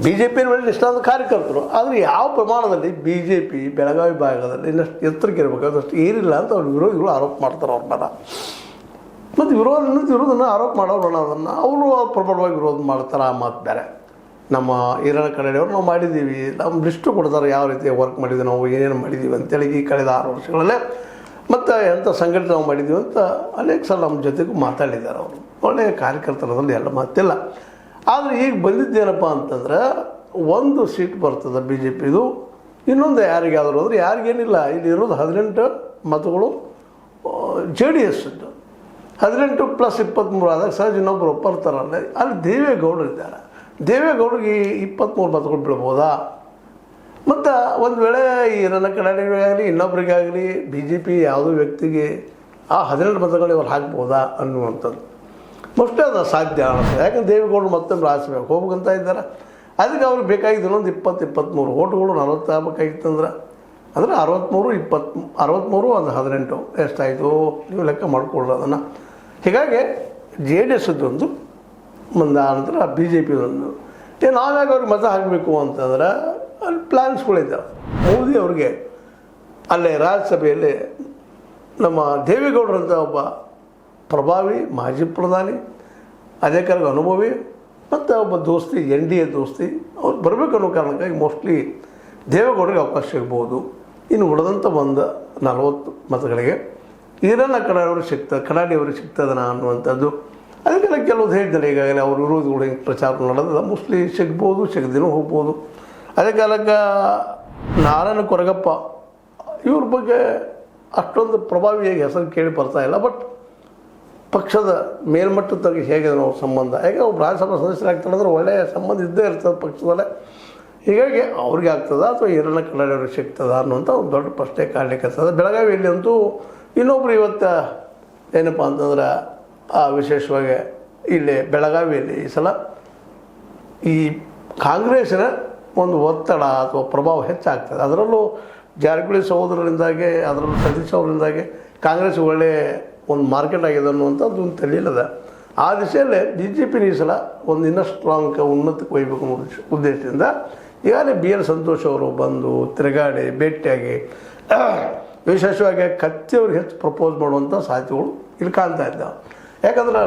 B J P ಮೇಲೆ ಇಷ್ಟೊಂದು ಕಾರ್ಯಕರ್ತರು, ಆದರೆ ಯಾವ ಪ್ರಮಾಣದಲ್ಲಿ ಬಿ ಜೆ ಪಿ ಬೆಳಗಾವಿ ಭಾಗದಲ್ಲಿ ಇನ್ನಷ್ಟು ಎತ್ತರಕ್ಕೆ ಇರಬೇಕು ಅದಷ್ಟು ಏನಿಲ್ಲ ಅಂತ ಅವ್ರ ವಿರೋಧಿಗಳು ಆರೋಪ ಮಾಡ್ತಾರೆ ಅವ್ರ ಮೇಲೆ. ಮತ್ತು ವಿರೋಧನ ಆರೋಪ ಮಾಡೋರು ಅದನ್ನು ಅವರು ಪ್ರಬಲವಾಗಿ ವಿರೋಧ ಮಾಡ್ತಾರೆ. ಆ ಮಾತು ಬೇರೆ. ನಮ್ಮ ಹಿರಿಯ ಕಡೆಯವರು ನಾವು ಮಾಡಿದ್ದೀವಿ, ನಮ್ಮ ಲಿಸ್ಟು ಕೊಡ್ತಾರೆ ಯಾವ ರೀತಿ ವರ್ಕ್ ಮಾಡಿದ್ದೀವಿ, ನಾವು ಏನೇನು ಮಾಡಿದ್ದೀವಿ ಅಂತೇಳಿ ಈ ಕಳೆದ 6 ವರ್ಷಗಳಲ್ಲೇ ಮತ್ತು ಎಂಥ ಸಂಘಟನೆ ನಾವು ಮಾಡಿದ್ದೀವಿ ಅಂತ ಅನೇಕ ಸಲ ನಮ್ಮ ಜೊತೆಗೂ ಮಾತಾಡಿದ್ದಾರೆ ಅವರು. ಒಳ್ಳೆಯ ಕಾರ್ಯಕರ್ತರದಲ್ಲಿ ಎಲ್ಲ ಮಾತಿಲ್ಲ. ಆದರೆ ಈಗ ಬಂದಿದ್ದೇನಪ್ಪ ಅಂತಂದ್ರೆ 1 ಸೀಟ್ ಬರ್ತದೆ ಬಿ ಜೆ ಪಿದು, ಇನ್ನೊಂದು ಯಾರಿಗಾದರೂ ಅಂದರೆ ಯಾರಿಗೇನಿಲ್ಲ. ಇಲ್ಲಿ ಇರೋದು 18 ಮತಗಳು ಜೆ ಡಿ ಎಸ್ದು, 18 + 23 ಆದಾಗ ಸಹಜ ಇನ್ನೊಬ್ಬರು ಬರ್ತಾರಲ್ಲ, ಅಲ್ಲಿ ದೇವೇಗೌಡರು ಇದ್ದಾರೆ. ದೇವೇಗೌಡರಿಗೆ 23 ಮತಗಳು ಬೀಳ್ಬೋದಾ? ಮತ್ತು ಒಂದು ವೇಳೆ ಈ ನನ್ನ ಕನ್ನಡಿಗರಿಗಾಗಲಿ ಇನ್ನೊಬ್ಬರಿಗಾಗಲಿ ಬಿ ಜೆ ಪಿ ಯಾವುದೋ ವ್ಯಕ್ತಿಗೆ ಆ 12 ಮತಗಳು ಇವ್ರು ಹಾಕ್ಬೋದಾ ಅನ್ನುವಂಥದ್ದು ಮೋಸ್ಟ್ಲಿ ಅದು ಸಾಧ್ಯ ಅನ್ನಿಸ್ತದೆ. ಯಾಕಂದ್ರೆ ದೇವೇಗೌಡರು ಮತ್ತೊಂದು ರಾಜ್ಯಸಭೆಗೆ ಹೋಗ್ಬೇಕಂತ ಇದ್ದಾರೆ. ಅದಕ್ಕೆ ಅವ್ರಿಗೆ ಬೇಕಾಗಿದ್ದು ಇನ್ನೊಂದು 20-23 ಓಟ್ಗಳು 40 ಆಗಬೇಕಾಗಿತ್ತಂದ್ರೆ ಅಂದರೆ 63 ಒಂದು 18 ಎಷ್ಟಾಯಿತು ನೀವು ಲೆಕ್ಕ ಮಾಡ್ಕೊಳ್ಳಿ ಅದನ್ನು. ಹೀಗಾಗಿ ಜೆ ಡಿ ಎಸ್ದೊಂದು ಮುಂದೆ ಆನಂತರ ಬಿ ಜೆ ಪಿದೊಂದು ನಾವ್ಯಾಗ ಅವ್ರಿಗೆ ಮತ ಹಾಕಬೇಕು ಅಂತಂದ್ರೆ ಅಲ್ಲಿ ಪ್ಲ್ಯಾನ್ಸ್ಗಳಿದ್ದಾವೆ. ಮೋದಿ ಅವ್ರಿಗೆ ಅಲ್ಲೇ ರಾಜ್ಯಸಭೆಯಲ್ಲಿ ನಮ್ಮ ದೇವೇಗೌಡರಂಥ ಒಬ್ಬ ಪ್ರಭಾವಿ ಮಾಜಿ ಪ್ರಧಾನಿ, ಅದೇ ಕಾಲಕ್ಕೆ ಅನುಭವಿ ಮತ್ತು ಒಬ್ಬ ದೋಸ್ತಿ NDA ದೋಸ್ತಿ ಅವ್ರು ಬರಬೇಕು ಅನ್ನೋ ಕಾರಣಕ್ಕಾಗಿ ಮೋಸ್ಟ್ಲಿ ದೇವೇಗೌಡರಿಗೆ ಅವಕಾಶ ಸಿಗ್ಬೋದು. ಇನ್ನು ಉಳಿದಂಥ ಒಂದು 40 ಮತಗಳಿಗೆ ಈರಣ್ಣ ಕಡಾಡಿಯವ್ರಿಗೆ ಸಿಗ್ತದನ ಅನ್ನುವಂಥದ್ದು. ಅದಕ್ಕೆಲ್ಲ ಕೆಲವು ಹೇಳಿದ್ದಾರೆ. ಈಗಾಗಲೇ ಅವ್ರ ವಿರೋಧಿಗಳು ಹಿಂಗೆ ಪ್ರಚಾರ ನಡೆದ ಮೋಸ್ಟ್ಲಿ ಸಿಗ್ಬೋದು, ಸಿಗದಿನೂ ಹೋಗ್ಬೋದು. ಅದೇ ಕಾಲಕ್ಕೆ ನಾರಾಯಣ ಕೊರಗಪ್ಪ ಇವ್ರ ಬಗ್ಗೆ ಅಷ್ಟೊಂದು ಪ್ರಭಾವಿಯಾಗಿ ಹೆಸರು ಕೇಳಿ ಬರ್ತಾಯಿಲ್ಲ. ಬಟ್ ಪಕ್ಷದ ಮೇಲ್ಮಟ್ಟದಾಗಿ ಹೇಗೆ ಅವ್ರ ಸಂಬಂಧ, ಯಾಕೆ ಒಬ್ಬ ರಾಜ್ಯಸಭಾ ಸದಸ್ಯರಾಗ್ತಾರಂದ್ರೆ ಒಳ್ಳೆಯ ಸಂಬಂಧ ಇದ್ದೇ ಇರ್ತದೆ ಪಕ್ಷದಲ್ಲೇ. ಹೀಗಾಗಿ ಅವ್ರಿಗೆ ಆಗ್ತದ ಅಥವಾ ಹಿರಣ್ಣ ಕನ್ನಡಿಯವ್ರಿಗೆ ಸಿಗ್ತದ ಅನ್ನುವಂಥ ಒಂದು ದೊಡ್ಡ ಪ್ರಶ್ನೆ ಕಾಡಲಿಕ್ಕೆ ಆಗ್ತದೆ. ಬೆಳಗಾವಿಯಲ್ಲಿ ಅಂತೂ ಇನ್ನೊಬ್ರು ಇವತ್ತು ಏನಪ್ಪ ಅಂತಂದ್ರೆ ವಿಶೇಷವಾಗಿ ಇಲ್ಲಿ ಬೆಳಗಾವಿಯಲ್ಲಿ ಈ ಸಲ ಈ ಕಾಂಗ್ರೆಸ್ಸಿನ ಒಂದು ಒತ್ತಡ ಅಥವಾ ಪ್ರಭಾವ ಹೆಚ್ಚಾಗ್ತದೆ. ಅದರಲ್ಲೂ ಜಾರಕಿಹೊಳಿ ಸಹೋದರರಿಂದಾಗಿ, ಅದರಲ್ಲೂ ಸತೀಶ್ ಅವರಿಂದಾಗಿ ಕಾಂಗ್ರೆಸ್ ಒಳ್ಳೆಯ ಒಂದು ಮಾರ್ಕೆಟ್ ಆಗಿದೆ ಅನ್ನುವಂಥದ್ದು ಒಂದು ತಿಳಿಯಲ್ಲದ. ಆ ದಿಶೆಯಲ್ಲೇ ಬಿ ಜೆ ಪಿ ಈ ಸಲ ಒಂದು ಇನ್ನಷ್ಟು ಸ್ಟ್ರಾಂಗ್ ಉನ್ನತಕ್ಕೆ ಒಯ್ಯಬೇಕು ಅನ್ನೋ ಉದ್ದೇಶದಿಂದ ಈಗಾಗಲೇ BL ಸಂತೋಷ್ ಅವರು ಬಂದು ತಿರುಗಾಡಿ ಭೇಟಿಯಾಗಿ ವಿಶೇಷವಾಗಿ ಕತ್ತಿಯವ್ರಿಗೆ ಹೆಚ್ಚು ಪ್ರಪೋಸ್ ಮಾಡುವಂಥ ಸಾಧ್ಯತೆಗಳು ಇಲ್ಲಿ ಕಾಣ್ತಾ ಇದ್ದಾವೆ. ಯಾಕಂದ್ರೆ